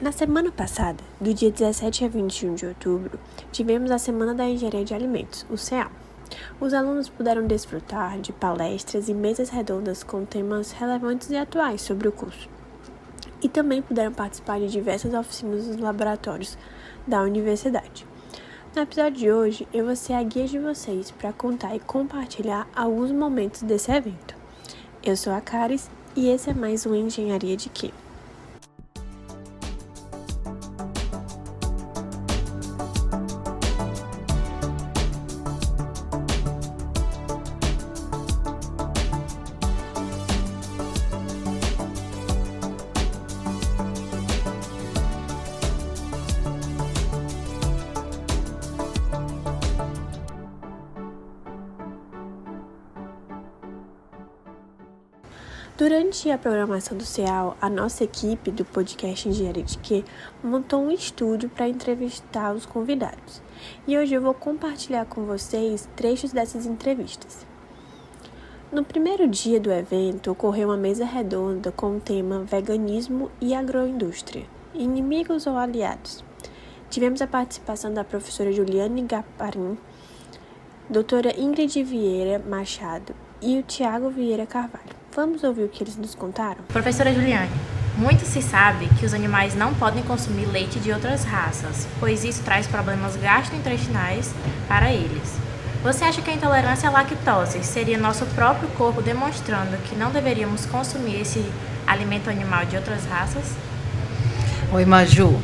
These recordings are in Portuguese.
Na semana passada, do dia 17 a 21 de outubro, tivemos a Semana da Engenharia de Alimentos, o CEAL. Os alunos puderam desfrutar de palestras e mesas redondas com temas relevantes e atuais sobre o curso. E também puderam participar de diversas oficinas nos laboratórios da universidade. No episódio de hoje, eu vou ser a guia de vocês para contar e compartilhar alguns momentos desse evento. Eu sou a Caris e esse é mais um Engenharia de Quê? Durante a programação do CEAL, a nossa equipe do podcast Engenharia de Quê montou um estúdio para entrevistar os convidados. E hoje eu vou compartilhar com vocês trechos dessas entrevistas. No primeiro dia do evento, ocorreu uma mesa redonda com o tema Veganismo e Agroindústria, inimigos ou aliados. Tivemos a participação da professora Juliane Gaparin, doutora Ingrid Vieira Machado e o Tiago Vieira Carvalho. Vamos ouvir o que eles nos contaram? Professora Juliane, muito se sabe que os animais não podem consumir leite de outras raças, pois isso traz problemas gastrointestinais para eles. Você acha que a intolerância à lactose seria nosso próprio corpo demonstrando que não deveríamos consumir esse alimento animal de outras raças? Oi, Maju.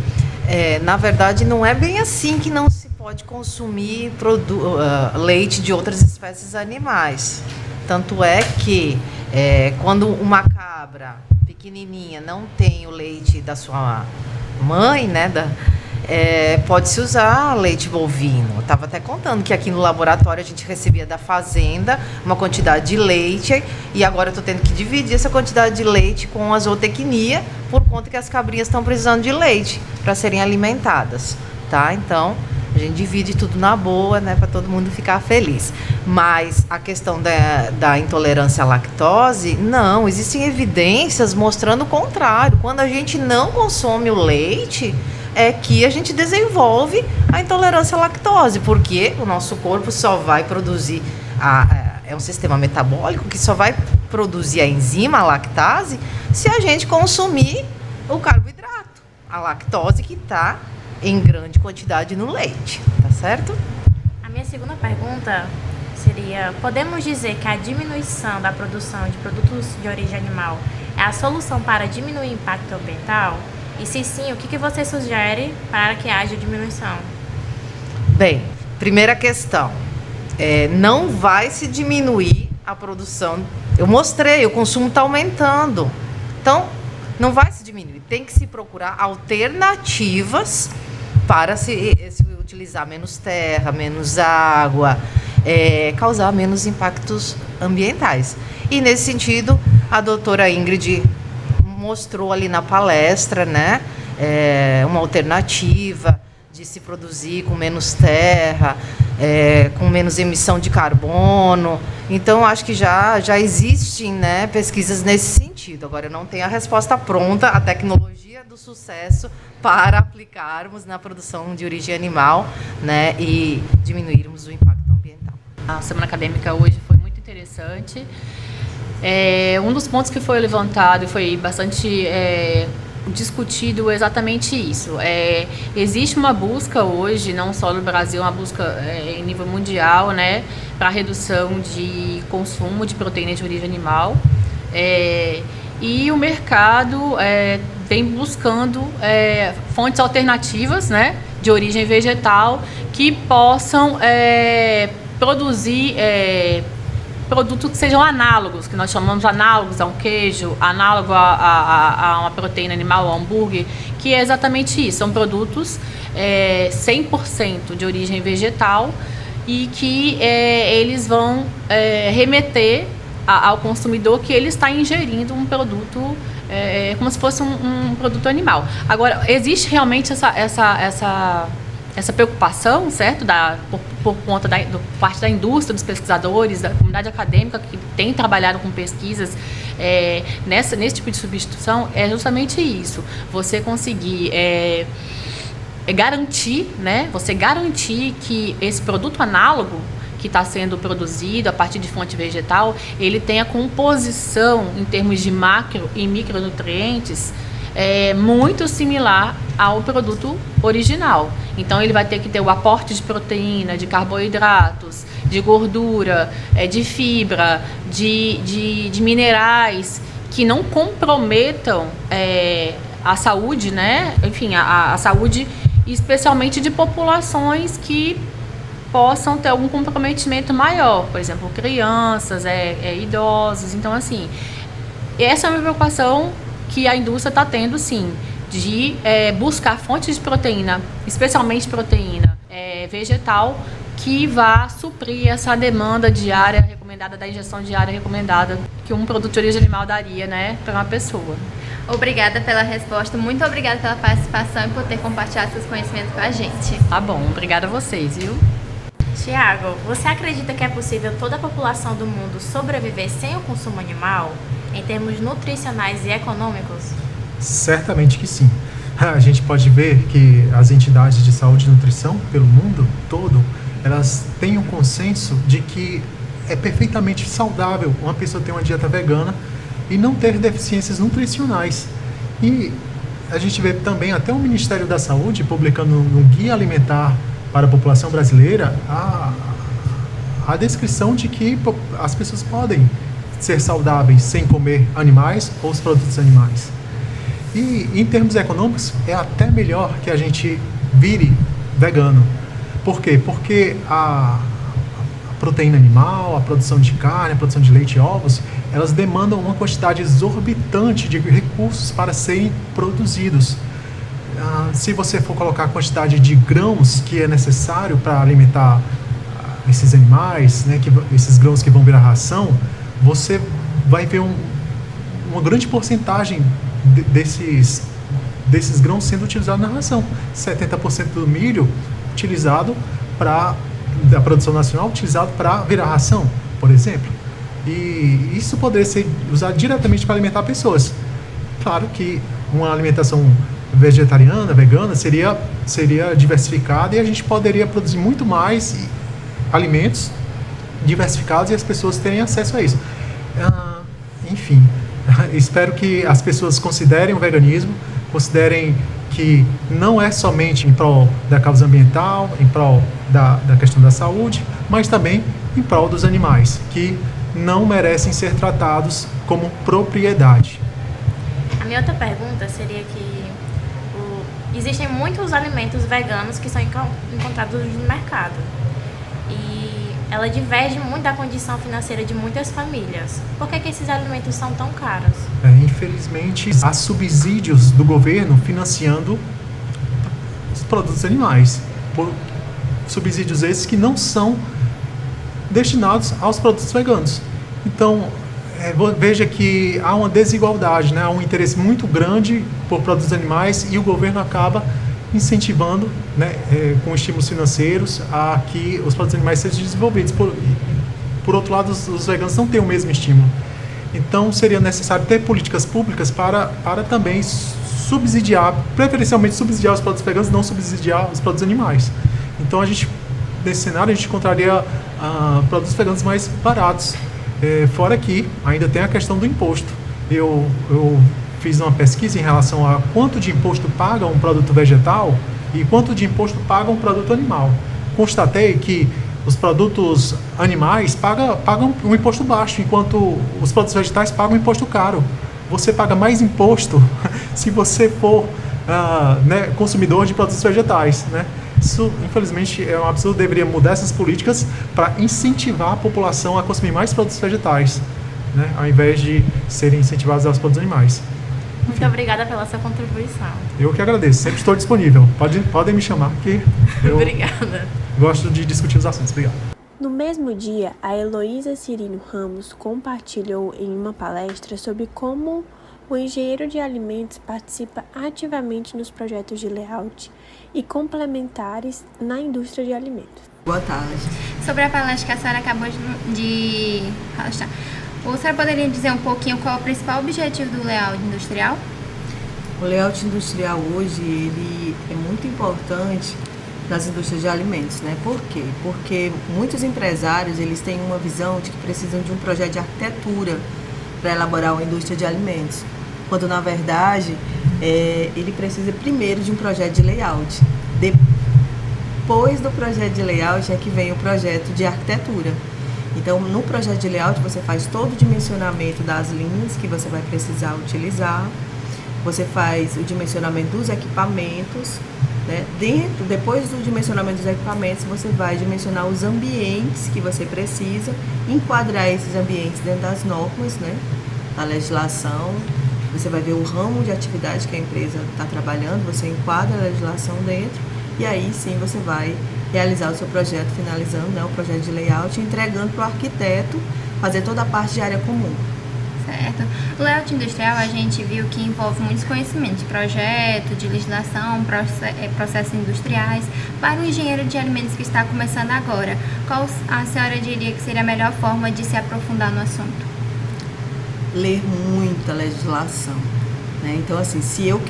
Na verdade, não é bem assim que não se pode consumir leite de outras espécies animais. Tanto é que quando uma cabra pequenininha não tem o leite da sua mãe, né, pode-se usar leite bovino. Eu estava até contando que aqui no laboratório a gente recebia da fazenda uma quantidade de leite e agora eu estou tendo que dividir essa quantidade de leite com a zootecnia por conta que as cabrinhas estão precisando de leite para serem alimentadas, tá? Então, a gente divide tudo na boa, né, para todo mundo ficar feliz. Mas a questão da intolerância à lactose, não, existem evidências mostrando o contrário. Quando a gente não consome o leite, é que a gente desenvolve a intolerância à lactose, porque o nosso corpo só vai produzir, é um sistema metabólico que só vai produzir a enzima, a lactase, se a gente consumir o carboidrato, a lactose que está em grande quantidade no leite, tá certo? A minha segunda pergunta seria: podemos dizer que a diminuição da produção de produtos de origem animal é a solução para diminuir o impacto ambiental? E se sim, o que você sugere para que haja diminuição? Bem, primeira questão, não vai se diminuir a produção. Eu mostrei, o consumo está aumentando. Então, não vai se diminuir. Tem que se procurar alternativas para se utilizar menos terra, menos água, causar menos impactos ambientais. E, nesse sentido, a doutora Ingrid mostrou ali na palestra, né, uma alternativa de se produzir com menos terra, com menos emissão de carbono. Então, acho que já existem, né, pesquisas nesse sentido. Agora, eu não tenho a resposta pronta, a tecnologia do sucesso para aplicarmos na produção de origem animal, né, e diminuirmos o impacto ambiental. A semana acadêmica hoje foi muito interessante. Um dos pontos que foi levantado e foi bastante discutido exatamente isso. Existe uma busca hoje, não só no Brasil, uma busca em nível mundial, né, para a redução de consumo de proteína de origem animal. E o mercado vem buscando fontes alternativas, né, de origem vegetal que possam produzir produtos que sejam análogos, que nós chamamos análogos a um queijo, análogo a uma proteína animal, ao hambúrguer, que é exatamente isso. São produtos 100% de origem vegetal e que eles vão remeter ao consumidor que ele está ingerindo um produto como se fosse um produto animal. Agora, existe realmente essa preocupação, certo, por conta por parte da indústria, dos pesquisadores, da comunidade acadêmica que tem trabalhado com pesquisas nesse tipo de substituição é justamente isso. Você conseguir garantir, né? Você garantir que esse produto análogo que está sendo produzido a partir de fonte vegetal, ele tem a composição em termos de macro e micronutrientes muito similar ao produto original. Então ele vai ter que ter o aporte de proteína, de carboidratos, de gordura, de fibra, de minerais que não comprometam a saúde, né? Enfim, a saúde, especialmente de populações que possam ter algum comprometimento maior, por exemplo, crianças, idosos. Então, assim, essa é uma preocupação que a indústria está tendo, sim, de buscar fontes de proteína, especialmente proteína vegetal, que vá suprir essa demanda diária recomendada, da ingestão diária recomendada que um produto de origem animal daria, né, para uma pessoa. Obrigada pela resposta, muito obrigada pela participação e por ter compartilhado seus conhecimentos com a gente. Tá bom, obrigada a vocês, viu? Tiago, você acredita que é possível toda a população do mundo sobreviver sem o consumo animal, em termos nutricionais e econômicos? Certamente que sim. A gente pode ver que as entidades de saúde e nutrição pelo mundo todo, elas têm um consenso de que é perfeitamente saudável uma pessoa ter uma dieta vegana e não ter deficiências nutricionais. E a gente vê também até o Ministério da Saúde publicando um guia alimentar para a população brasileira a descrição de que as pessoas podem ser saudáveis sem comer animais ou os produtos animais. E em termos econômicos, é até melhor que a gente vire vegano. Por quê? Porque a proteína animal, a produção de carne, a produção de leite e ovos, elas demandam uma quantidade exorbitante de recursos para serem produzidos. Se você for colocar a quantidade de grãos que é necessário para alimentar esses animais, né, esses grãos que vão virar ração, você vai ver uma grande porcentagem desses grãos sendo utilizados na ração. 70% do milho utilizado da produção nacional utilizado para virar ração, por exemplo. E isso poderia ser usado diretamente para alimentar pessoas. Claro que uma alimentação vegetariana, vegana, seria diversificada e a gente poderia produzir muito mais alimentos diversificados e as pessoas terem acesso a isso. Enfim, espero que as pessoas considerem o veganismo, considerem que não é somente em prol da causa ambiental, em prol da questão da saúde, mas também em prol dos animais, que não merecem ser tratados como propriedade. A minha outra pergunta seria que existem muitos alimentos veganos que são encontrados no mercado. E ela diverge muito da condição financeira de muitas famílias. Por que esses alimentos são tão caros? Infelizmente, há subsídios do governo financiando os produtos animais. Subsídios esses que não são destinados aos produtos veganos. Então, veja que há uma desigualdade, né? Há um interesse muito grande por produtos animais e o governo acaba incentivando, né, com estímulos financeiros a que os produtos animais sejam desenvolvidos. Por outro lado, os veganos não têm o mesmo estímulo. Então, seria necessário ter políticas públicas para também subsidiar, preferencialmente subsidiar os produtos veganos, não subsidiar os produtos animais. Então, nesse cenário, a gente encontraria produtos veganos mais baratos. Fora que ainda tem a questão do imposto. Eu fiz uma pesquisa em relação a quanto de imposto paga um produto vegetal e quanto de imposto paga um produto animal. Constatei que os produtos animais pagam um imposto baixo, enquanto os produtos vegetais pagam um imposto caro. Você paga mais imposto se você for consumidor de produtos vegetais, né? Isso, infelizmente, é um absurdo. Deveria mudar essas políticas para incentivar a população a consumir mais produtos vegetais, né? Ao invés de serem incentivados aos produtos animais. Muito obrigada pela sua contribuição. Eu que agradeço. Sempre estou disponível. Podem me chamar, porque eu Obrigada. Gosto de discutir os assuntos. Obrigado. No mesmo dia, a Heloísa Cirino Ramos compartilhou em uma palestra sobre como o engenheiro de alimentos participa ativamente nos projetos de layout e complementares na indústria de alimentos. Boa tarde. Sobre a palestra que a senhora acabou de palestrar, Ou você poderia dizer um pouquinho qual é o principal objetivo do layout industrial? O layout industrial hoje ele é muito importante nas indústrias de alimentos, né? Por quê? Porque muitos empresários eles têm uma visão de que precisam de um projeto de arquitetura para elaborar uma indústria de alimentos, quando na verdade ele precisa primeiro de um projeto de layout. Depois do projeto de layout é que vem o projeto de arquitetura. Então, no projeto de layout você faz todo o dimensionamento das linhas que você vai precisar utilizar, você faz o dimensionamento dos equipamentos, né? Depois do dimensionamento dos equipamentos, você vai dimensionar os ambientes que você precisa, enquadrar esses ambientes dentro das normas, né? Da legislação. Você vai ver o ramo de atividade que a empresa está trabalhando, você enquadra a legislação dentro e aí sim você vai realizar o seu projeto, finalizando, né, o projeto de layout, entregando para o arquiteto fazer toda a parte de área comum. Certo. O layout industrial a gente viu que envolve muitos conhecimentos de projeto, de legislação, processos industriais. Para o engenheiro de alimentos que está começando agora, qual a senhora diria que seria a melhor forma de se aprofundar no assunto? Ler muita legislação, né? Então, assim, se eu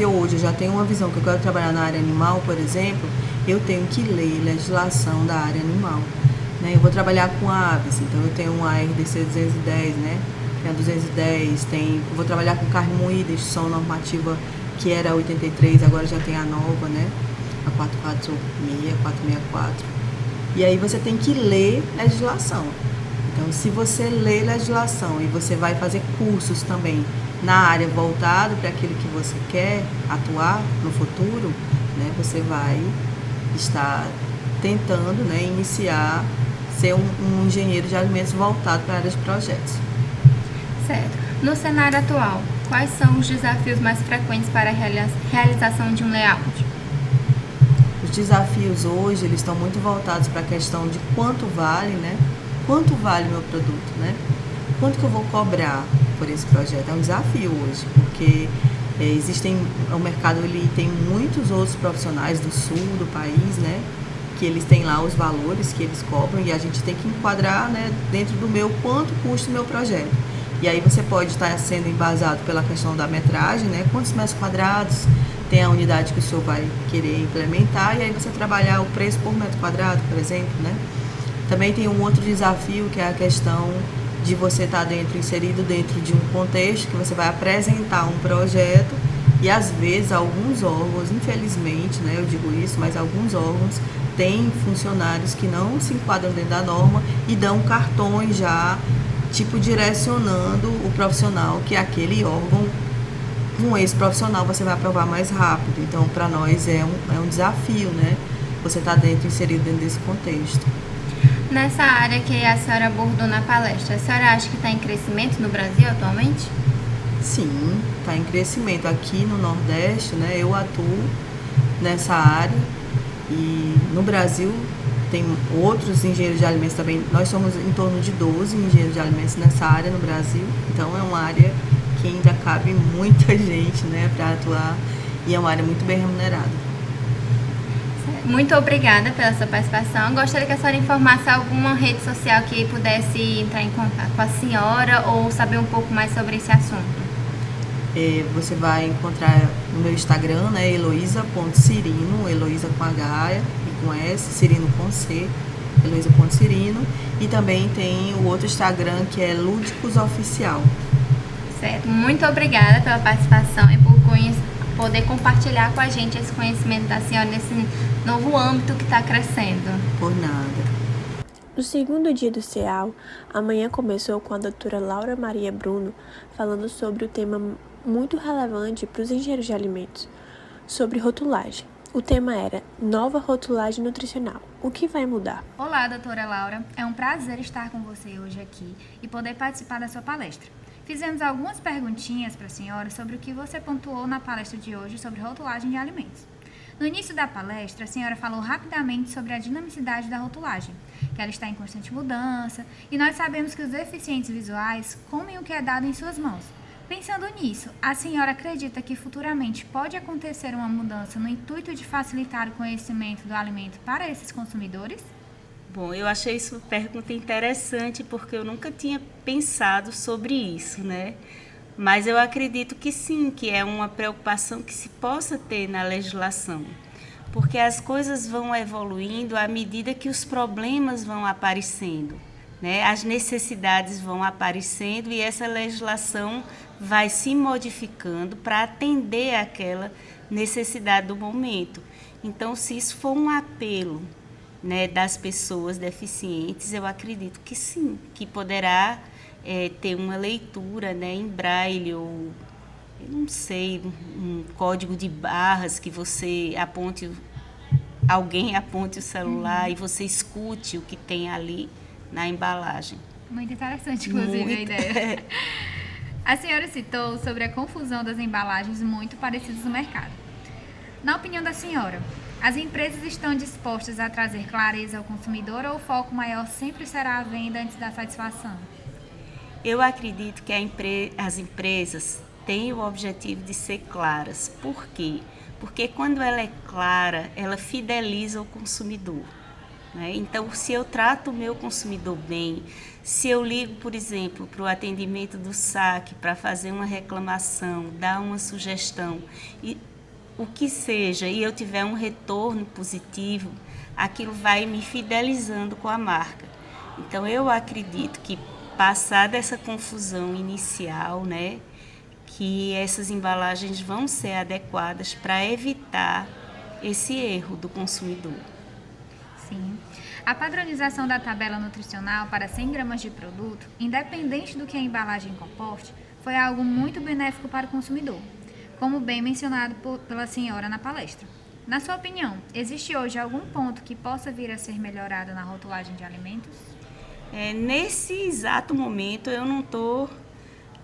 hoje já tenho uma visão que eu quero trabalhar na área animal, por exemplo, eu tenho que ler legislação da área animal, né? Eu vou trabalhar com aves, então eu tenho uma RDC 210, né? Tem a 210, eu vou trabalhar com carne moída, instituição normativa que era 83, agora já tem a nova, né? A 446, 464. E aí você tem que ler legislação. Então, se você lê legislação e você vai fazer cursos também na área voltado para aquilo que você quer atuar no futuro, né, você vai estar tentando, né, iniciar, ser um engenheiro de alimentos voltado para a área de projetos. Certo. No cenário atual, quais são os desafios mais frequentes para a realização de um layout? Os desafios hoje, eles estão muito voltados para a questão de quanto vale, né? Quanto vale o meu produto, né? Quanto que eu vou cobrar por esse projeto? É um desafio hoje, porque o mercado ele tem muitos outros profissionais do sul do país, né? Que eles têm lá os valores que eles cobram e a gente tem que enquadrar, né, dentro do quanto custa o meu projeto. E aí você pode estar sendo embasado pela questão da metragem, né? Quantos metros quadrados tem a unidade que o senhor vai querer implementar e aí você trabalhar o preço por metro quadrado, por exemplo, né? Também tem um outro desafio que é a questão de você estar inserido dentro de um contexto que você vai apresentar um projeto e às vezes alguns órgãos, infelizmente, né, eu digo isso, mas alguns órgãos têm funcionários que não se enquadram dentro da norma e dão cartões já, tipo direcionando o profissional que aquele órgão, com esse profissional você vai aprovar mais rápido. Então, para nós é um desafio, né, você estar inserido dentro desse contexto. Nessa área que a senhora abordou na palestra, a senhora acha que está em crescimento no Brasil atualmente? Sim, está em crescimento. Aqui no Nordeste, né, eu atuo nessa área e no Brasil tem outros engenheiros de alimentos também. Nós somos em torno de 12 engenheiros de alimentos nessa área no Brasil, então é uma área que ainda cabe muita gente, né, para atuar e é uma área muito bem remunerada. Muito obrigada pela sua participação. Gostaria que a senhora informasse alguma rede social que pudesse entrar em contato com a senhora ou saber um pouco mais sobre esse assunto. Você vai encontrar no meu Instagram, né, Eloisa.Cirino, Eloisa com H e com S, Cirino com C, Eloisa.Cirino. E também tem o outro Instagram que é Lúdicos Oficial. Certo. Muito obrigada pela participação e por poder compartilhar com a gente esse conhecimento da senhora nesse novo âmbito que está crescendo. Por nada. No segundo dia do CEAL, a manhã começou com a doutora Laura Maria Bruno falando sobre o tema muito relevante para os engenheiros de alimentos, sobre rotulagem. O tema era Nova Rotulagem Nutricional. O que vai mudar? Olá, doutora Laura. É um prazer estar com você hoje aqui e poder participar da sua palestra. Fizemos algumas perguntinhas para a senhora sobre o que você pontuou na palestra de hoje sobre rotulagem de alimentos. No início da palestra, a senhora falou rapidamente sobre a dinamicidade da rotulagem, que ela está em constante mudança, e nós sabemos que os deficientes visuais comem o que é dado em suas mãos. Pensando nisso, a senhora acredita que futuramente pode acontecer uma mudança no intuito de facilitar o conhecimento do alimento para esses consumidores? Bom, eu achei isso uma pergunta interessante porque eu nunca tinha pensado sobre isso, né? Mas eu acredito que sim, que é uma preocupação que se possa ter na legislação, porque as coisas vão evoluindo à medida que os problemas vão aparecendo, né? As necessidades vão aparecendo e essa legislação vai se modificando para atender àquela necessidade do momento. Então, se isso for um apelo, né, das pessoas deficientes, eu acredito que sim, que poderá ter uma leitura, né, em braille ou, eu não sei, um código de barras que você alguém aponte o celular e você escute o que tem ali na embalagem. Muito interessante, inclusive, a ideia. A senhora citou sobre a confusão das embalagens muito parecidas no mercado. Na opinião da senhora, as empresas estão dispostas a trazer clareza ao consumidor ou o foco maior sempre será a venda antes da satisfação? Eu acredito que as empresas têm o objetivo de ser claras. Por quê? Porque quando ela é clara, ela fideliza o consumidor, né? Então, se eu trato o meu consumidor bem, se eu ligo, por exemplo, para o atendimento do saque para fazer uma reclamação, dar uma sugestão, e o que seja, e eu tiver um retorno positivo, aquilo vai me fidelizando com a marca. Então, eu acredito que, passada essa confusão inicial, né, que essas embalagens vão ser adequadas para evitar esse erro do consumidor. Sim. A padronização da tabela nutricional para 100 gramas de produto, independente do que a embalagem comporte, foi algo muito benéfico para o consumidor, como bem mencionado pela senhora na palestra. Na sua opinião, existe hoje algum ponto que possa vir a ser melhorado na rotulagem de alimentos? Nesse exato momento eu não estou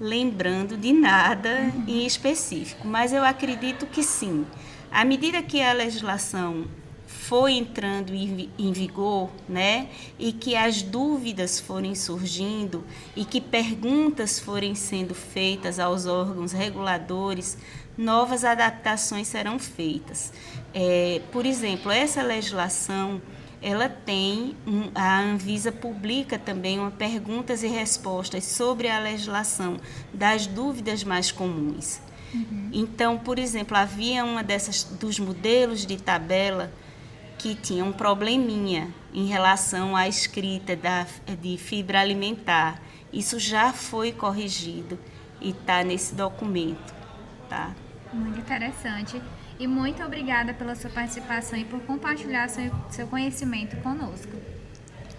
lembrando de nada em específico, mas eu acredito que sim. À medida que a legislação foi entrando em vigor, né, e que as dúvidas forem surgindo e que perguntas forem sendo feitas aos órgãos reguladores, novas adaptações serão feitas. Por exemplo, essa legislação, ela tem, a Anvisa publica também uma perguntas e respostas sobre a legislação das dúvidas mais comuns. Então, por exemplo, havia uma dos modelos de tabela que tinha um probleminha em relação à escrita de fibra alimentar. Isso já foi corrigido e está nesse documento, tá? Muito interessante. E muito obrigada pela sua participação e por compartilhar seu conhecimento conosco.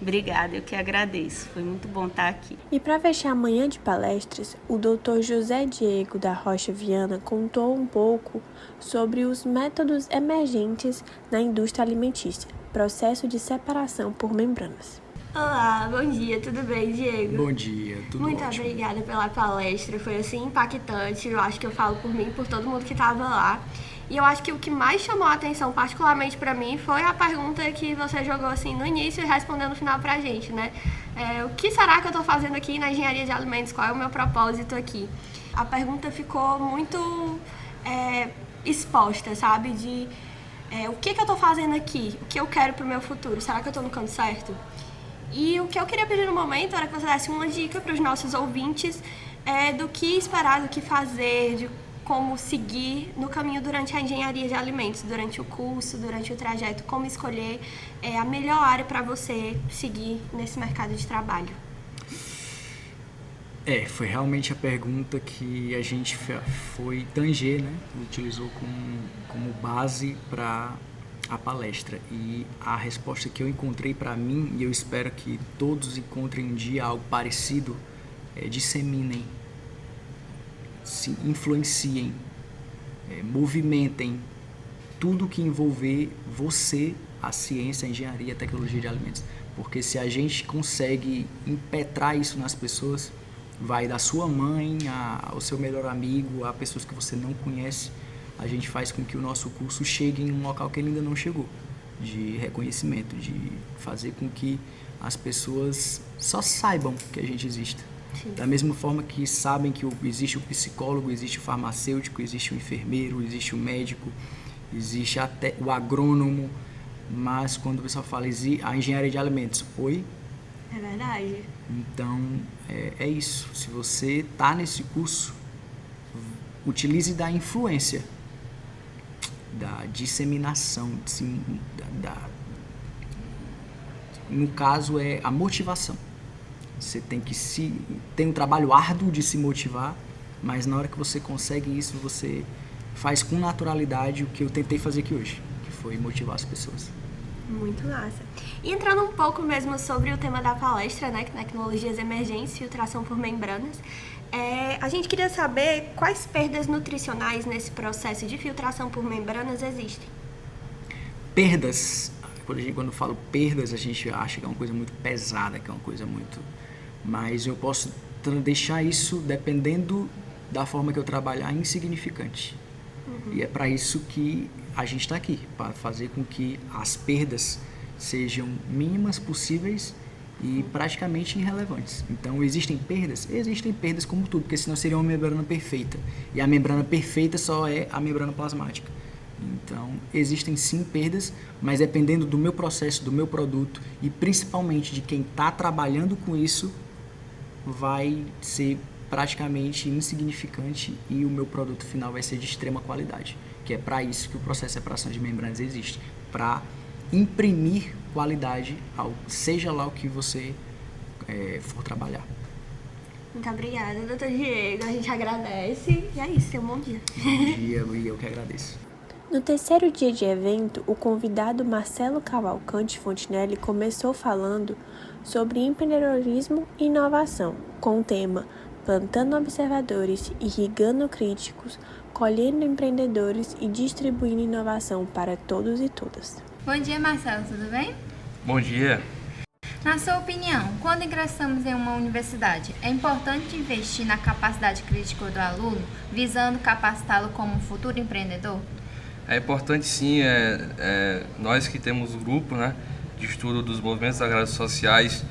Obrigada, eu que agradeço. Foi muito bom estar aqui. E para fechar a manhã de palestras, o Dr. José Diego da Rocha Viana contou um pouco sobre os métodos emergentes na indústria alimentícia, processo de separação por membranas. Olá, bom dia, tudo bem, Diego? Bom dia, tudo Muito ótimo. obrigada pela palestra, foi assim impactante, eu acho que eu falo por mim e por todo mundo que estava lá. E eu acho que o que mais chamou a atenção, particularmente para mim, foi a pergunta que você jogou assim no início e respondeu no final pra gente, né? O que será que eu estou fazendo aqui na engenharia de alimentos? Qual é o meu propósito aqui? A pergunta ficou muito exposta, sabe? O que eu estou fazendo aqui? O que eu quero pro meu futuro? Será que eu estou no canto certo? E o que eu queria pedir no momento era que você desse uma dica para os nossos ouvintes do que esperar, do que fazer, de como seguir no caminho durante a engenharia de alimentos, durante o curso, durante o trajeto, como escolher a melhor área para você seguir nesse mercado de trabalho. Foi realmente a pergunta que a gente foi tanger, né? Utilizou como base para a palestra. E a resposta que eu encontrei para mim, e eu espero que todos encontrem um dia algo parecido, disseminem, se influenciem, movimentem tudo que envolver você, a ciência, a engenharia, a tecnologia de alimentos. Porque se a gente consegue impetrar isso nas pessoas, vai da sua mãe ao seu melhor amigo, a pessoas que você não conhece, a gente faz com que o nosso curso chegue em um local que ele ainda não chegou, de reconhecimento, de fazer com que as pessoas só saibam que a gente existe. Sim. Da mesma forma que sabem que existe o psicólogo, existe o farmacêutico, existe o enfermeiro, existe o médico, existe até o agrônomo, mas quando o pessoal fala a engenharia de alimentos, oi? É verdade. Então, é isso. Se você está nesse curso, utilize da influência, da disseminação, no caso é a motivação. Você tem que tem um trabalho árduo de se motivar, mas na hora que você consegue isso, você faz com naturalidade o que eu tentei fazer aqui hoje, que foi motivar as pessoas. Muito massa. E entrando um pouco mesmo sobre o tema da palestra, né, tecnologias emergentes, filtração por membranas, a gente queria saber quais perdas nutricionais nesse processo de filtração por membranas existem. Perdas, quando falo perdas, a gente acha que é uma coisa muito pesada, que é uma coisa muito... Mas eu posso deixar isso, dependendo da forma que eu trabalhar, insignificante. E é para isso que a gente está aqui, para fazer com que as perdas sejam mínimas possíveis e praticamente irrelevantes. Então, existem perdas como tudo, porque senão seria uma membrana perfeita. E a membrana perfeita só é a membrana plasmática. Então, existem sim perdas, mas dependendo do meu processo, do meu produto e principalmente de quem está trabalhando com isso, vai ser praticamente insignificante e o meu produto final vai ser de extrema qualidade, que é para isso que o processo de separação de membranas existe, para imprimir qualidade seja lá o que você for trabalhar. Muito obrigada, doutor Diego, a gente agradece e é isso, tenha um bom dia. Bom dia, e eu que agradeço. No terceiro dia de evento, o convidado Marcelo Cavalcante Fontinelli começou falando sobre empreendedorismo e inovação, com o tema Plantando Observadores, Irrigando Críticos, Colhendo Empreendedores e Distribuindo Inovação para Todos e Todas. Bom dia, Marcelo, tudo bem? Bom dia. Na sua opinião, quando ingressamos em uma universidade, é importante investir na capacidade crítica do aluno, visando capacitá-lo como um futuro empreendedor? É importante sim, nós que temos o grupo, né, de estudo dos movimentos agrários sociais,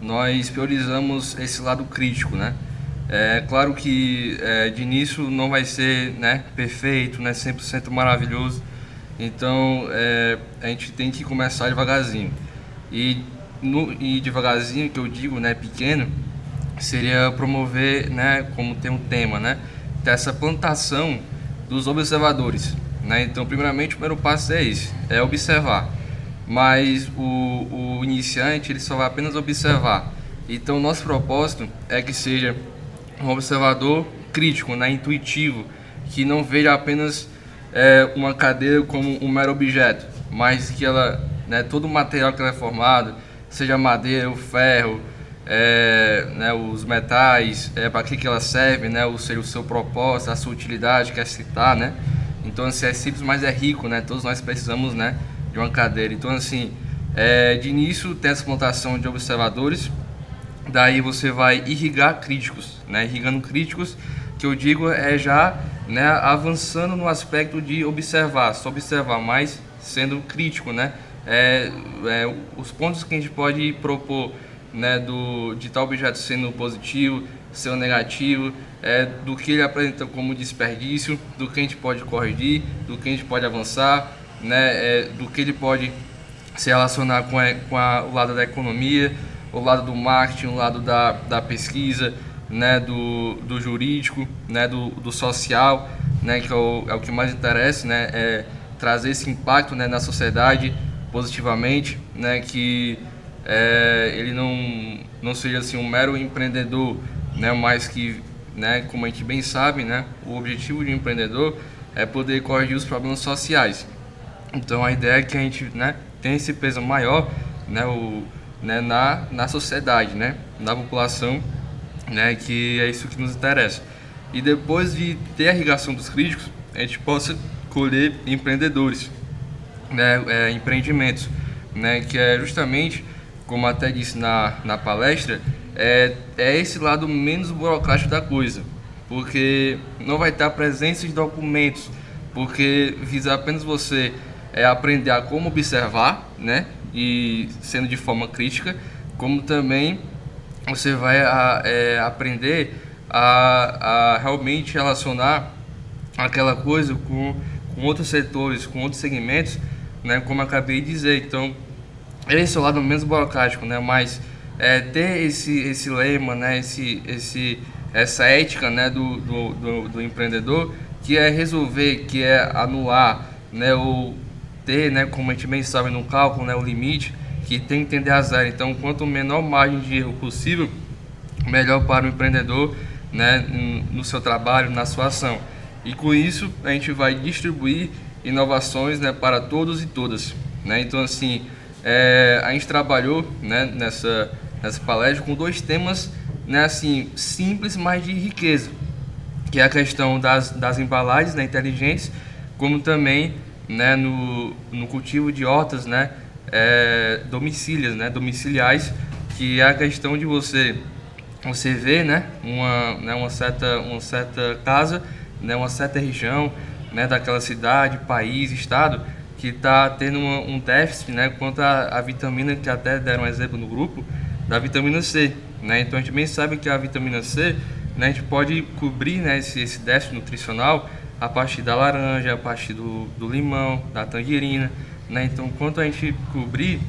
nós priorizamos esse lado crítico, né? É claro que de início não vai ser, né, perfeito, né, 100% maravilhoso, então a gente tem que começar devagarzinho. E devagarzinho, que eu digo, né, pequeno, seria promover, né, como tem um tema, né, dessa plantação dos observadores. Né? Então, primeiramente, o primeiro passo é esse, é observar. Mas o iniciante, ele só vai apenas observar. Então, nosso propósito é que seja um observador crítico, né? Intuitivo, que não veja apenas uma cadeira como um mero objeto, mas que ela, né, todo o material que ela é formado, seja a madeira, o ferro, né, os metais, para que ela serve, né? Ou seja, o seu propósito, a sua utilidade, quer citar, né? Então, assim, é simples, mas é rico, né? Todos nós precisamos, né, de uma cadeira. Então, assim, de início tem essa plantação de observadores, daí você vai irrigar críticos, né? Irrigando críticos, que eu digo já, né, avançando no aspecto de observar, só observar, mas sendo crítico, né? Os pontos que a gente pode propor, né, de tal objeto sendo positivo, sendo negativo, do que ele apresenta como desperdício, do que a gente pode corrigir, do que a gente pode avançar, né, do que ele pode se relacionar com o lado da economia, o lado do marketing, o lado da pesquisa, né, do jurídico, né, do social, né, que é o que mais interessa, né, trazer esse impacto, né, na sociedade positivamente, né, que ele não seja assim um mero empreendedor, né, mas que, né, como a gente bem sabe, né, o objetivo de um empreendedor é poder corrigir os problemas sociais. Então a ideia é que a gente, né, tenha esse peso maior, né, na sociedade, né, na população, né, que é isso que nos interessa. E depois de ter a irrigação dos críticos, a gente possa colher empreendedores, né, empreendimentos, né, que é justamente, como até disse na palestra, é esse lado menos burocrático da coisa, porque não vai ter a presença de documentos, porque visa apenas você aprender a como observar, né, e sendo de forma crítica, como também você vai aprender a realmente relacionar aquela coisa com outros setores, com outros segmentos, né, como eu acabei de dizer. Então, esse é o lado menos burocrático, né, mas ter esse lema, né, essa ética, né, do empreendedor, que é resolver, que é anular, né, ou ter, né, como a gente bem sabe no cálculo, né, o limite, que tem que tender a zero. Então, quanto menor margem de erro possível, melhor para o empreendedor, né, no seu trabalho, na sua ação. E com isso, a gente vai distribuir inovações, né, para todos e todas, né? Então, assim, a gente trabalhou, né, nessa palestra com 2 temas, né, assim, simples, mas de riqueza, que é a questão das embalagens, né, inteligentes, como também, né, no cultivo de hortas, né, domiciliares, que é a questão de você vê, né, uma certa casa, né, uma certa região, né, daquela cidade, país, estado, que está tendo um déficit, né, quanto à vitamina, que até deram um exemplo no grupo, da vitamina C, né? Então a gente bem sabe que a vitamina C, né, a gente pode cobrir, né, esse déficit nutricional a partir da laranja, a partir do limão, da tangerina, né? Então, quanto a gente cobrir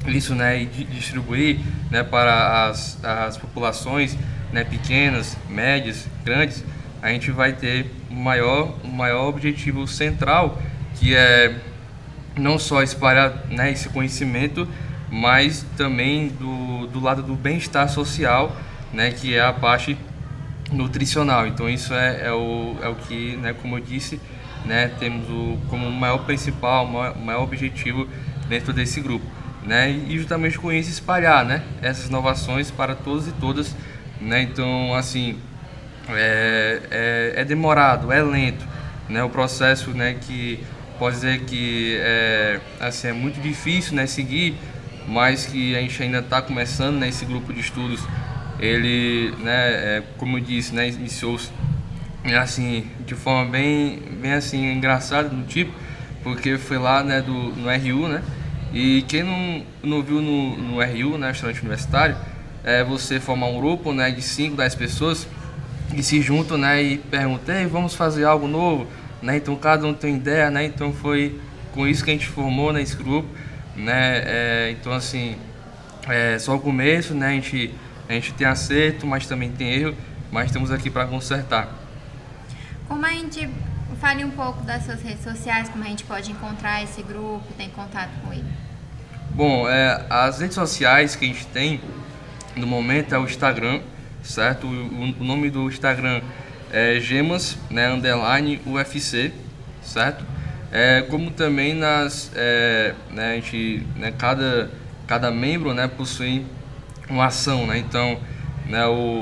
isso, né, e distribuir, né, para as populações, né, pequenas, médias, grandes, a gente vai ter um maior objetivo central, que é não só espalhar, né, esse conhecimento, mas também do lado do bem-estar social, né, que é a parte nutricional. Então isso é o que, né, como eu disse, né, temos como o maior principal, o maior objetivo dentro desse grupo, né, e justamente com isso espalhar, né, essas inovações para todos e todas, né. Então, assim, é demorado, é lento, né, o processo, né, que pode dizer que assim, é muito difícil, né, seguir, mas que a gente ainda está começando, né, esse grupo de estudos. Ele, né, como eu disse, né, iniciou-se assim, de forma bem assim, engraçada, do tipo, porque foi lá, né, no RU, né, e quem não viu no RU, né, restaurante universitário, você formar um grupo, né, de 5, 10 pessoas que se juntam, né, e perguntam, vamos fazer algo novo, né, então cada um tem ideia, né, então foi com isso que a gente formou, né, esse grupo, né, então assim, só o começo, né, a gente tem acerto, mas também tem erro, mas estamos aqui para consertar. Como a gente fale um pouco das suas redes sociais, como a gente pode encontrar esse grupo, ter contato com ele? Bom, as redes sociais que a gente tem no momento é o Instagram, certo? O nome do Instagram é Gemas, né, _ UFC, certo? Como também né, a gente, né, cada membro, né, possui uma ação, né? Então, né,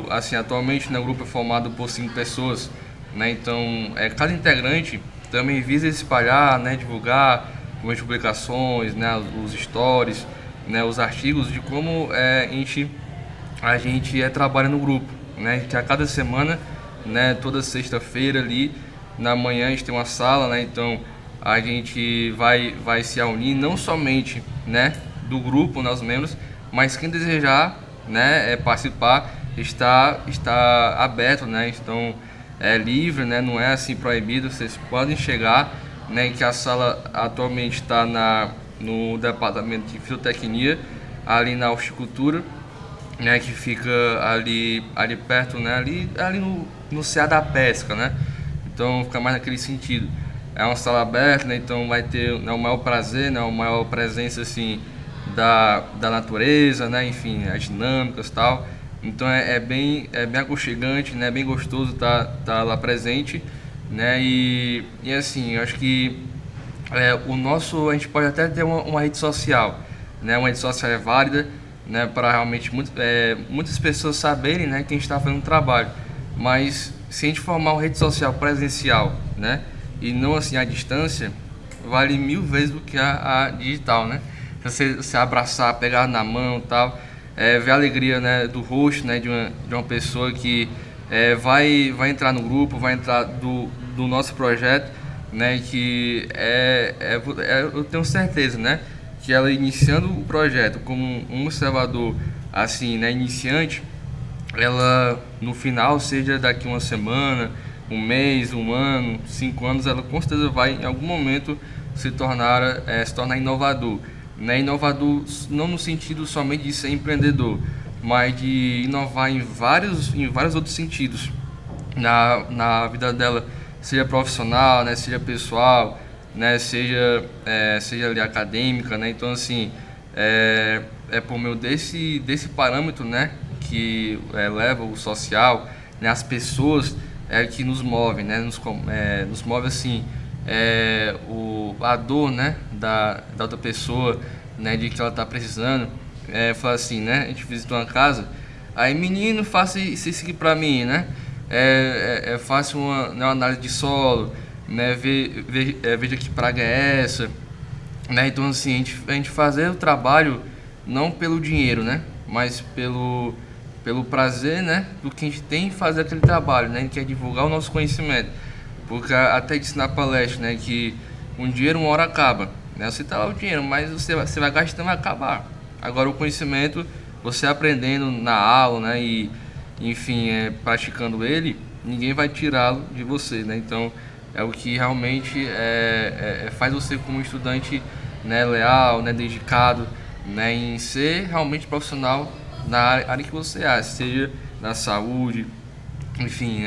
assim, atualmente, né, o grupo é formado por 5 pessoas, né? Então, cada integrante também visa espalhar, né, divulgar com as publicações, né, os stories, né, os artigos de como a gente trabalha no grupo, né? Que a cada semana, né, toda sexta-feira ali na manhã a gente tem uma sala, né? Então a gente vai se unir não somente, né, do grupo, nós membros, mas quem desejar, né, participar está aberto, né? Então é livre, né? Não é assim proibido. Vocês podem chegar, né? Que a sala atualmente está no departamento de fitotecnia, ali na horticultura, né? Que fica ali perto, né? Ali no CA da pesca, né? Então fica mais naquele sentido. É uma sala aberta, né? Então vai ter, né, o maior prazer, né? A maior presença assim da natureza, né? Enfim, as dinâmicas e tal. Então é bem aconchegante, né? Bem gostoso tá lá presente, né? E assim, eu acho que a gente pode até ter uma rede social, né? Uma rede social é válida, né? Para realmente muitas pessoas saberem, né, que a gente está fazendo um trabalho. Mas se a gente formar uma rede social presencial, né? E não assim à distância, vale 1000 vezes do que a digital, né? Você abraçar, pegar na mão e tal, ver a alegria, né, do rosto, né, de uma pessoa que vai entrar no grupo, vai entrar do nosso projeto, né, que eu tenho certeza, né, que ela iniciando o projeto como um observador assim, né, iniciante, ela no final, seja daqui uma semana, um mês, um ano, 5 anos, ela com certeza vai em algum momento se tornar inovador. Né? Inovador não no sentido somente de ser empreendedor, mas de inovar em vários outros sentidos na vida dela, seja profissional, né? Seja pessoal, né? Seja ali acadêmica, né? Então, assim, é por meio desse parâmetro, né? Que leva o social, né? As pessoas que nos movem, né? Nos move, assim, a dor, né? Da outra pessoa, né? De que ela está precisando. Fala assim, né? A gente visitou uma casa, aí, menino, faça isso aqui para mim, né? Faça uma análise de solo, né? Veja que praga é essa, né? Então, assim, a gente fazer o trabalho não pelo dinheiro, né? Mas pelo prazer, né? Do que a gente tem em fazer aquele trabalho, né? A gente quer divulgar o nosso conhecimento, porque até disse na palestra, né? Que um dinheiro uma hora acaba, né? Você tá lá o dinheiro, mas você vai gastando, vai acabar. Agora o conhecimento, você aprendendo na aula, né? E enfim, praticando ele, ninguém vai tirá-lo de você, né? Então é o que realmente faz você como estudante, né, leal, né, dedicado, né, em ser realmente profissional na área que você seja na saúde, enfim,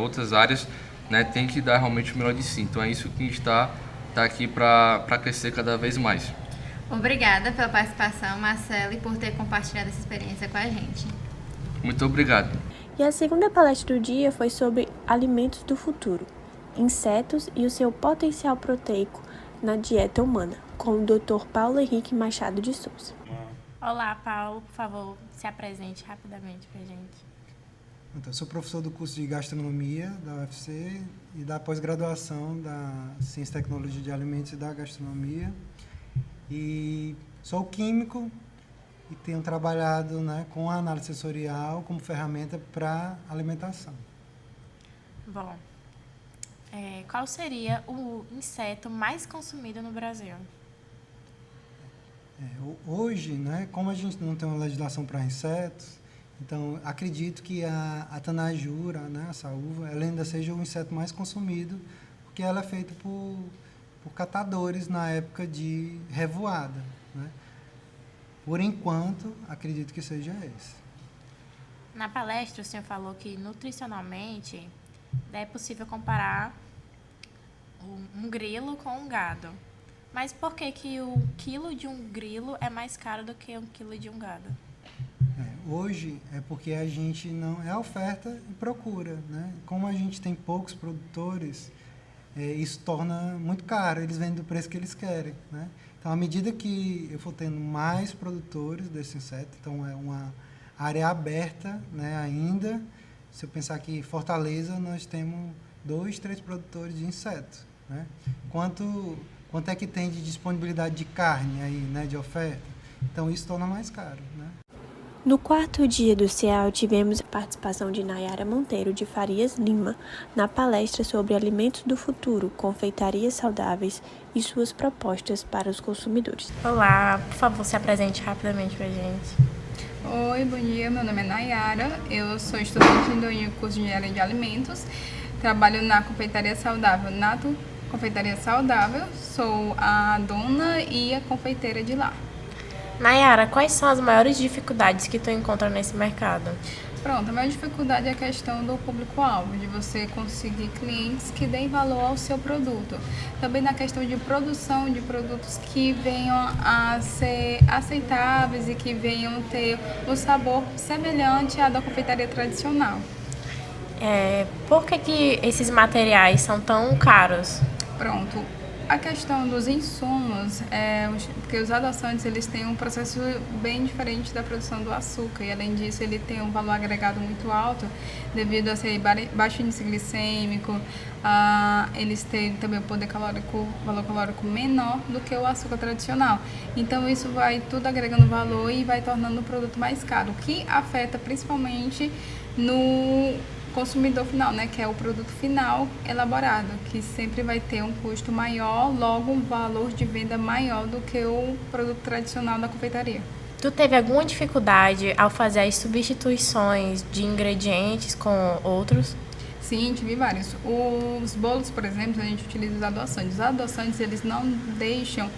outras áreas, né, tem que dar realmente o melhor de si. Então é isso que a gente está aqui para crescer cada vez mais. Obrigada pela participação, Marcelo, e por ter compartilhado essa experiência com a gente. Muito obrigado. E a segunda palestra do dia foi sobre alimentos do futuro, insetos e o seu potencial proteico na dieta humana, com o Dr. Paulo Henrique Machado de Souza. Olá, Paulo, por favor, se apresente rapidamente para a gente. Então, eu sou professor do curso de gastronomia da UFC e da pós-graduação da Ciência e Tecnologia de Alimentos e da Gastronomia. E sou químico e tenho trabalhado, né, com a análise sensorial como ferramenta para alimentação. Bom, qual seria o inseto mais consumido no Brasil? Hoje, né, como a gente não tem uma legislação para insetos, então acredito que a tanajura, né, a saúva, ela ainda seja o inseto mais consumido, porque ela é feita por catadores na época de revoada, né? Por enquanto, acredito que seja esse. Na palestra, o senhor falou que nutricionalmente é possível comparar um grilo com um gado. Mas por que o quilo de um grilo é mais caro do que um quilo de um gado? Hoje é porque a gente não... É oferta e procura, né? Como a gente tem poucos produtores, isso torna muito caro. Eles vendem do preço que eles querem, né? Então, à medida que eu for tendo mais produtores desse inseto, então é uma área aberta, né, ainda. Se eu pensar que em Fortaleza nós temos 2, 3 produtores de insetos, né? Quanto é que tem de disponibilidade de carne aí, né, de oferta? Então, isso torna mais caro, né? No quarto dia do CEAL, tivemos a participação de Nayara Monteiro de Farias Lima na palestra sobre alimentos do futuro, confeitarias saudáveis e suas propostas para os consumidores. Olá, por favor, se apresente rapidamente para a gente. Oi, bom dia, meu nome é Nayara, eu sou estudante do curso de Engenharia de Alimentos, trabalho na confeitaria saudável, Nato Confeitaria Saudável, sou a dona e a confeiteira de lá. Nayara, quais são as maiores dificuldades que tu encontra nesse mercado? Pronto, a maior dificuldade é a questão do público-alvo, de você conseguir clientes que deem valor ao seu produto. Também na questão de produção de produtos que venham a ser aceitáveis e que venham ter o sabor semelhante à da confeitaria tradicional. Por que esses materiais são tão caros? Pronto. A questão dos insumos, porque os adoçantes eles têm um processo bem diferente da produção do açúcar e além disso ele tem um valor agregado muito alto devido a ser baixo índice glicêmico, eles têm também o valor calórico menor do que o açúcar tradicional. Então isso vai tudo agregando valor e vai tornando o produto mais caro, o que afeta principalmente no consumidor final, né, que é o produto final elaborado, que sempre vai ter um custo maior, logo um valor de venda maior do que o produto tradicional da confeitaria. Tu teve alguma dificuldade ao fazer as substituições de ingredientes com outros? Sim, tive vários. Os bolos, por exemplo, a gente utiliza os adoçantes. Os adoçantes, eles não deixam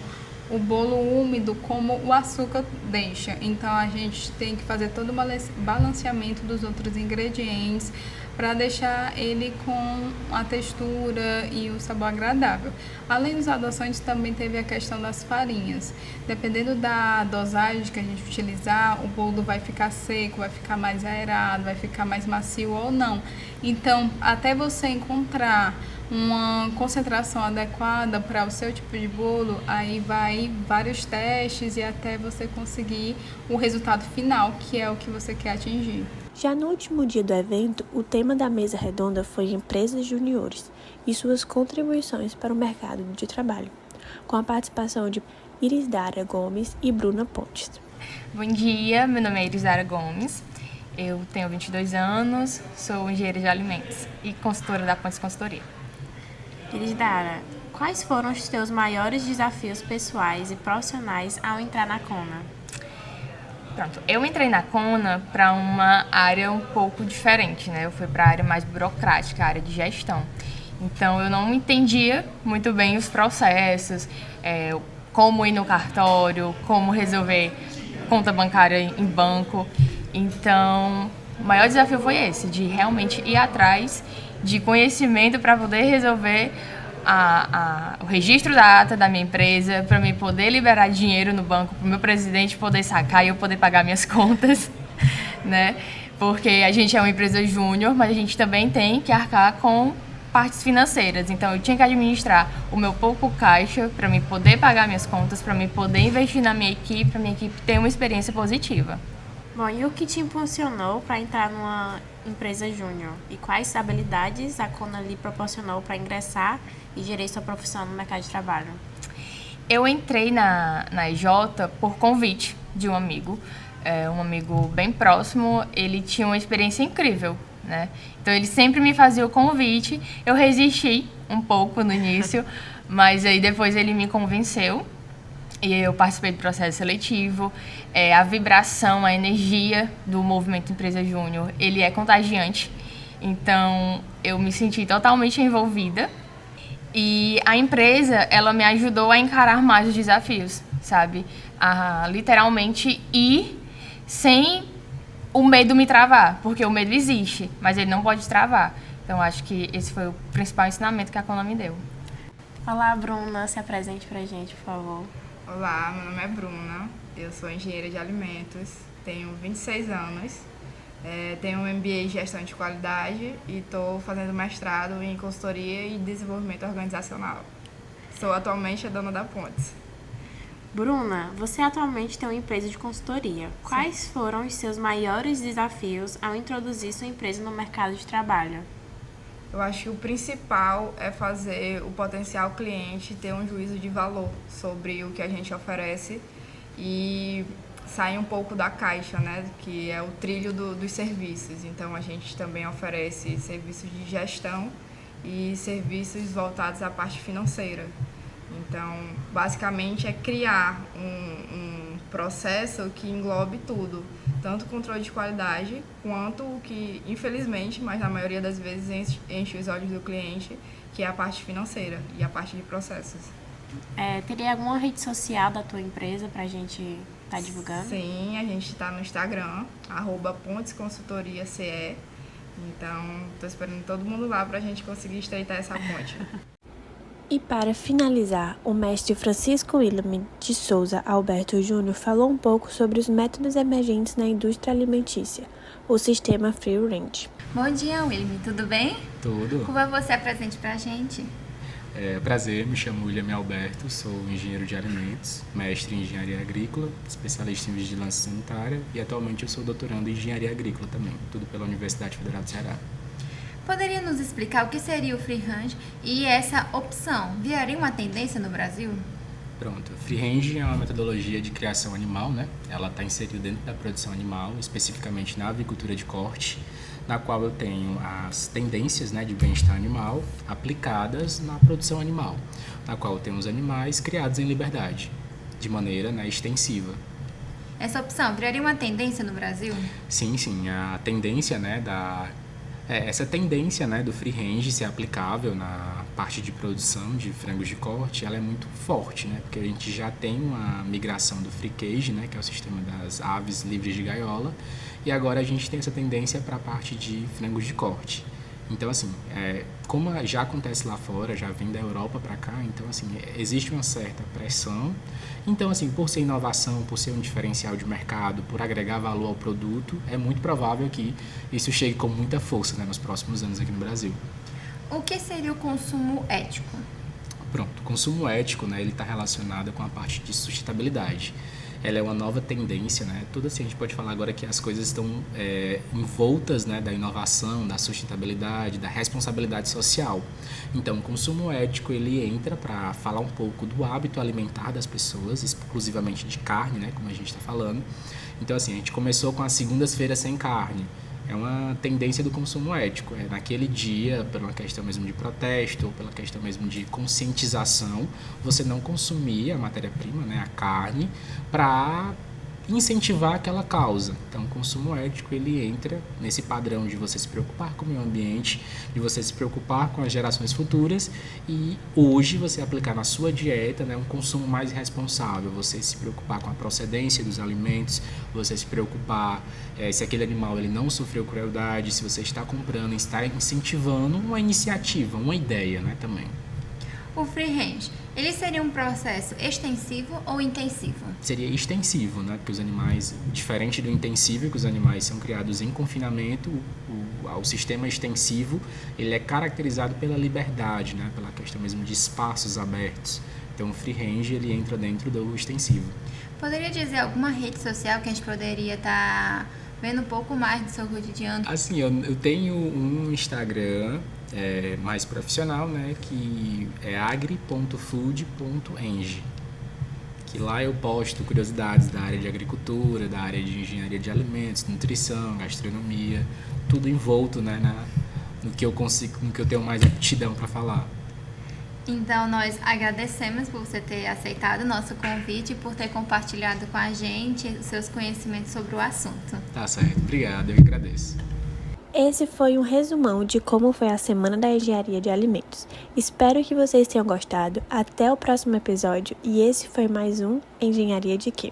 o bolo úmido como o açúcar deixa. Então, a gente tem que fazer todo o balanceamento dos outros ingredientes para deixar ele com a textura e o sabor agradável. Além dos adoçantes, também teve a questão das farinhas. Dependendo da dosagem que a gente utilizar, o bolo vai ficar seco, vai ficar mais aerado, vai ficar mais macio ou não. Então, até você encontrar uma concentração adequada para o seu tipo de bolo, aí vai vários testes e até você conseguir o resultado final, que é o que você quer atingir. Já no último dia do evento, o tema da mesa redonda foi Empresas Juniores e suas contribuições para o mercado de trabalho, com a participação de Irisdara Gomes e Bruna Pontes. Bom dia, meu nome é Irisdara Gomes, eu tenho 22 anos, sou engenheira de alimentos e consultora da Pontes Consultoria. Irisdara, quais foram os teus maiores desafios pessoais e profissionais ao entrar na Kona? Pronto, eu entrei na Kona para uma área um pouco diferente, né? Eu fui para a área mais burocrática, a área de gestão. Então, eu não entendia muito bem os processos, como ir no cartório, como resolver conta bancária em banco. Então, o maior desafio foi esse, de realmente ir atrás de conhecimento para poder resolver o registro da ata da minha empresa, para mim poder liberar dinheiro no banco, para o meu presidente poder sacar e eu poder pagar minhas contas, né? Porque a gente é uma empresa júnior, mas a gente também tem que arcar com partes financeiras. Então, eu tinha que administrar o meu pouco caixa para mim poder pagar minhas contas, para mim poder investir na minha equipe, para minha equipe ter uma experiência positiva. Bom, e o que te impulsionou para entrar numa empresa júnior? E quais habilidades a Kona lhe proporcionou para ingressar e gerir sua profissão no mercado de trabalho? Eu entrei na EJ por convite de um amigo bem próximo. Ele tinha uma experiência incrível, né? Então, ele sempre me fazia o convite. Eu resisti um pouco no início, mas aí depois ele me convenceu. E eu participei do processo seletivo. A vibração, a energia do movimento Empresa Júnior, ele é contagiante. Então, eu me senti totalmente envolvida. E a empresa, ela me ajudou a encarar mais os desafios, sabe? A literalmente ir sem o medo me travar, porque o medo existe, mas ele não pode travar. Então, acho que esse foi o principal ensinamento que a Kona me deu. Olá, Bruna, se apresente pra gente, por favor. Olá, meu nome é Bruna, eu sou engenheira de alimentos, tenho 26 anos, tenho um MBA em gestão de qualidade e estou fazendo mestrado em consultoria e desenvolvimento organizacional. Sou atualmente a dona da Pontes. Bruna, você atualmente tem uma empresa de consultoria. Quais foram os seus maiores desafios ao introduzir sua empresa no mercado de trabalho? Eu acho que o principal é fazer o potencial cliente ter um juízo de valor sobre o que a gente oferece e sair um pouco da caixa, né, que é o trilho dos serviços. Então, a gente também oferece serviços de gestão e serviços voltados à parte financeira. Então, basicamente, é criar um processo que englobe tudo, tanto o controle de qualidade, quanto o que, infelizmente, mas na maioria das vezes enche os olhos do cliente, que é a parte financeira e a parte de processos. Teria alguma rede social da tua empresa para a gente estar divulgando? Sim, a gente está no Instagram, @PontesConsultoriaCE. Então, estou esperando todo mundo lá para a gente conseguir estreitar essa ponte. E para finalizar, o mestre Francisco William de Souza Alberto Júnior falou um pouco sobre os métodos emergentes na indústria alimentícia, o sistema Free Range. Bom dia, William, tudo bem? Tudo. Como você apresente pra gente? Prazer, me chamo William Alberto, sou engenheiro de alimentos, mestre em engenharia agrícola, especialista em vigilância sanitária e atualmente eu sou doutorando em engenharia agrícola também, tudo pela Universidade Federal do Ceará. Poderia nos explicar o que seria o Free Range e essa opção viraria uma tendência no Brasil? Pronto, Free Range é uma metodologia de criação animal, né? Ela está inserida dentro da produção animal, especificamente na avicultura de corte, na qual eu tenho as tendências, né, de bem-estar animal aplicadas na produção animal, na qual eu tenho os animais criados em liberdade, de maneira, né, extensiva. Essa opção viraria uma tendência no Brasil? Sim, a tendência, né, Essa tendência, né, do free range ser aplicável na parte de produção de frangos de corte, ela é muito forte, né, porque a gente já tem uma migração do free cage, né, que é o sistema das aves livres de gaiola, e agora a gente tem essa tendência para a parte de frangos de corte. Então, assim, como já acontece lá fora, já vem da Europa para cá, então, assim, existe uma certa pressão. Então, assim, por ser inovação, por ser um diferencial de mercado, por agregar valor ao produto, é muito provável que isso chegue com muita força, né, nos próximos anos aqui no Brasil. O que seria o consumo ético? Pronto, o consumo ético, né, ele está relacionado com a parte de sustentabilidade. Ela é uma nova tendência, né? Tudo assim, a gente pode falar agora que as coisas estão envoltas, né, da inovação, da sustentabilidade, da responsabilidade social. Então, o consumo ético, ele entra para falar um pouco do hábito alimentar das pessoas, exclusivamente de carne, né, como a gente está falando. Então, assim, a gente começou com as segundas-feiras sem carne. É uma tendência do consumo ético. Naquele dia, por uma questão mesmo de protesto ou pela questão mesmo de conscientização, você não consumir a matéria-prima, né, a carne, para incentivar aquela causa. Então, o consumo ético, ele entra nesse padrão de você se preocupar com o meio ambiente, de você se preocupar com as gerações futuras e hoje você aplicar na sua dieta, né, um consumo mais responsável, você se preocupar com a procedência dos alimentos, você se preocupar se aquele animal ele não sofreu crueldade, se você está comprando, está incentivando uma iniciativa, uma ideia, né, também. O free range, ele seria um processo extensivo ou intensivo? Seria extensivo, né? Porque os animais, diferente do intensivo, que os animais são criados em confinamento, o sistema extensivo, ele é caracterizado pela liberdade, né? Pela questão mesmo de espaços abertos. Então, o free range, ele entra dentro do extensivo. Poderia dizer alguma rede social que a gente poderia estar vendo um pouco mais do seu cotidiano? Assim, eu tenho um Instagram mais profissional, né, que é agri.food.eng, que lá eu posto curiosidades da área de agricultura, da área de engenharia de alimentos, nutrição, gastronomia, tudo envolto, né, no que eu consigo, no que eu tenho mais aptidão para falar. Então, nós agradecemos por você ter aceitado o nosso convite e por ter compartilhado com a gente os seus conhecimentos sobre o assunto. Tá certo, obrigado, eu agradeço. Esse foi um resumão de como foi a Semana da Engenharia de Alimentos. Espero que vocês tenham gostado. Até o próximo episódio e esse foi mais um Engenharia de Quê?